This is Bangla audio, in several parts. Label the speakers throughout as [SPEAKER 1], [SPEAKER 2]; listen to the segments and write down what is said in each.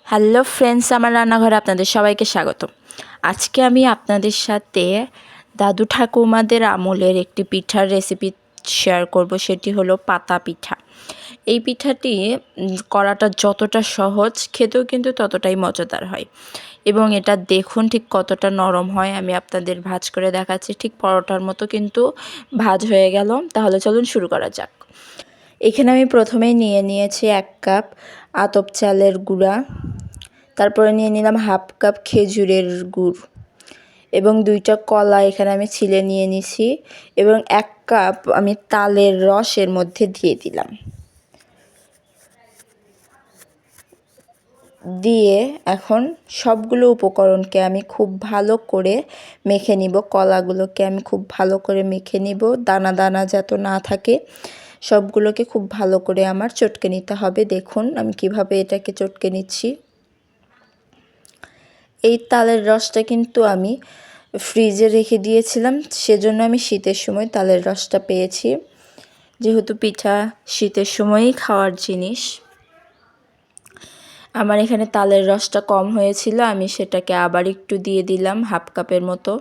[SPEAKER 1] হ্যালো ফ্রেন্ডস, আমার রান্নাঘরে আপনাদের সবাইকে স্বাগত। আজকে আমি আপনাদের সাথে দাদু ঠাকুমাদের আমলের একটি পিঠার রেসিপি শেয়ার করব। সেটি হলো পাতা পিঠা। এই পিঠাটি করাটা যতটা সহজ, খেতেও কিন্তু ততটাই মজাদার হয়। এবং এটা দেখুন ঠিক কতটা নরম হয়। আমি আপনাদের ভাজ করে দেখাচ্ছি, ঠিক পরোটার মতো কিন্তু ভাজ হয়ে গেল। তাহলে চলুন শুরু করা যাক। এখানে আমি প্রথমেই নিয়েছি 1 কাপ আতপ চালের গুঁড়া, তারপরে নিয়ে নিলাম হাফ কাপ খেজুরের গুড় এবং 2টা কলা এখানে আমি ছিলে নিয়ে নিছি এবং 1 কাপ আমি তালের রস এর মধ্যে দিয়ে দিলাম। দিয়ে এখন সবগুলো উপকরণকে আমি খুব ভালো করে মেখে নিব। কলাগুলোকে আমি খুব ভালো করে মেখে নিব, দানা দানা যাতে না থাকে। সবগুলোকে খুব ভালো করে আমার চটকে নিতে হবে। দেখুন আমি কিভাবে এটাকে চটকে নিচ্ছি। এই তালের রসটা কিন্তু আমি ফ্রিজে রেখে দিয়েছিলাম, সেজন্য আমি শীতের সময় তালের রসটা পেয়েছি। যেহেতু পিঠা শীতের সময়ই খাওয়ার জিনিস, আমার এখানে তালের রসটা কম হয়েছিল, আমি সেটাকে আবার একটু দিয়ে দিলাম হাফ কাপের মতো।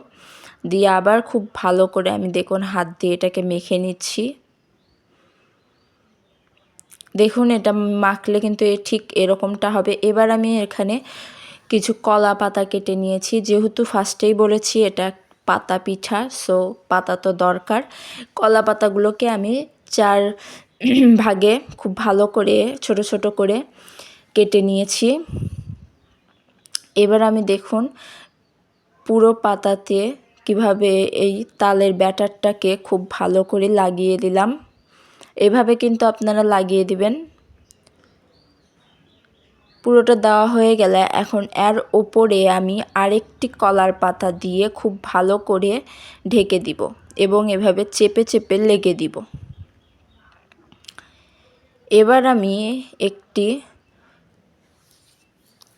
[SPEAKER 1] দিয়ে আবার খুব ভালো করে আমি দেখুন হাত দিয়ে এটাকে মেখে নিচ্ছি। দেখুন এটা মাখলে কিন্তু ঠিক এরকমটা হবে। এবার আমি এখানে কিছু কলা পাতা কেটে নিয়েছি। যেহেতু ফার্স্টেই বলেছি এটা পাতা পিঠা, সো পাতা তো দরকার। কলা পাতাগুলোকে আমি 4 ভাগে খুব ভালো করে ছোট ছোট করে কেটে নিয়েছি। এবার আমি দেখুন পুরো পাতাতে কিভাবে এই তালের ব্যাটারটাকে খুব ভালো করে লাগিয়ে দিলাম। এভাবে কিন্তু আপনারা লাগিয়ে দিবেন। পুরোটা দেওয়া হয়ে গেলে এখন এর ওপরে আমি আরেকটি কলার পাতা দিয়ে খুব ভালো করে ঢেকে দিব এবং এভাবে চেপে চেপে লেগে দিব। এবার আমি একটি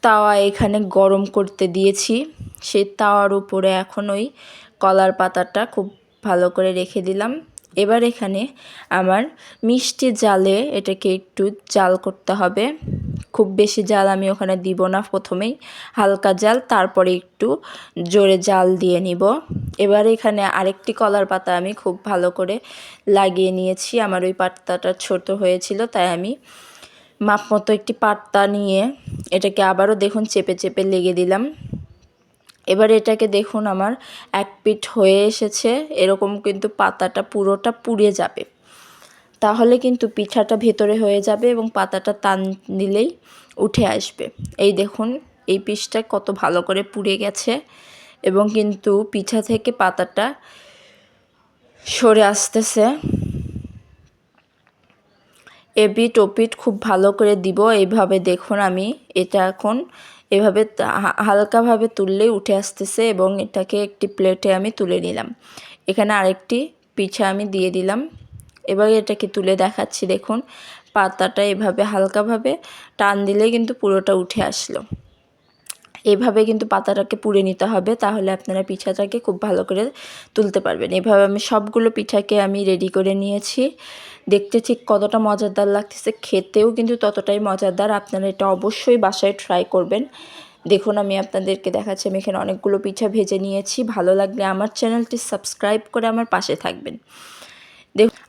[SPEAKER 1] তাওয়া এখানে গরম করতে দিয়েছি। সেই তাওয়ার উপরে এখন ওই কলার পাতাটা খুব ভালো করে রেখে দিলাম। এবার এখানে আমার মিষ্টি জালে এটাকে একটু জাল করতে হবে। খুব বেশি জাল আমি ওখানে দিব না, প্রথমেই হালকা জাল, তারপরে একটু জোরে জাল দিয়ে নিব। এবার এখানে আরেকটি কলার পাতা আমি খুব ভালো করে লাগিয়ে নিয়েছি। আমার ওই পাতাটা ছোট হয়েছিল, তাই আমি মাপ মতো একটি পাতা নিয়ে এটাকে আবারও দেখুন চেপে চেপে লেগে দিলাম। এবার এটাকে দেখুন আমার এক পিঠ হয়ে এসেছে। এরকম কিন্তু পাতাটা পুরোটা পুড়ে যাবে, তাহলে কিন্তু পিঠাটা ভেতরে হয়ে যাবে এবং পাতাটা টান দিলেই উঠে আসবে। এই দেখুন এই পিঠটা কত ভালো করে পুড়ে গেছে এবং কিন্তু পিঠা থেকে পাতাটা সরে আসতেছে। এপিঠ ওপিঠ খুব ভালো করে দিব। এইভাবে দেখুন আমি এটা এখন এভাবে হালকাভাবে তুললেই উঠে আসতেছে এবং এটাকে একটি প্লেটে আমি তুলে নিলাম। এখানে আরেকটি পিঠা আমি দিয়ে দিলাম। এবার এটাকে তুলে দেখাচ্ছি। দেখুন পাতাটা এভাবে হালকাভাবে টান দিলে কিন্তু পুরোটা উঠে আসলো। এভাবে কিন্তু পাতাটাকে পুড়ে নিতে হবে, তাহলে আপনারা পিঠাটাকে খুব ভালো করে তুলতে পারবেন। এভাবে আমি সবগুলো পিঠাকে আমি রেডি করে নিয়েছি। দেখতে ঠিক কতটা মজাদার লাগতেছে, খেতেও কিন্তু ততটাই মজাদার। আপনারা এটা অবশ্যই বাসায় ট্রাই করবেন। দেখুন আমি আপনাদেরকে দেখাচ্ছি, আমি এখানে অনেকগুলো পিঠা ভেজে নিয়েছি। ভালো লাগলে আমার চ্যানেলটি সাবস্ক্রাইব করে আমার পাশে থাকবেন।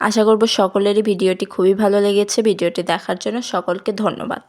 [SPEAKER 1] আশা করব সকলেরই ভিডিওটি খুবই ভালো লেগেছে। ভিডিওটি দেখার জন্য সকলকে ধন্যবাদ।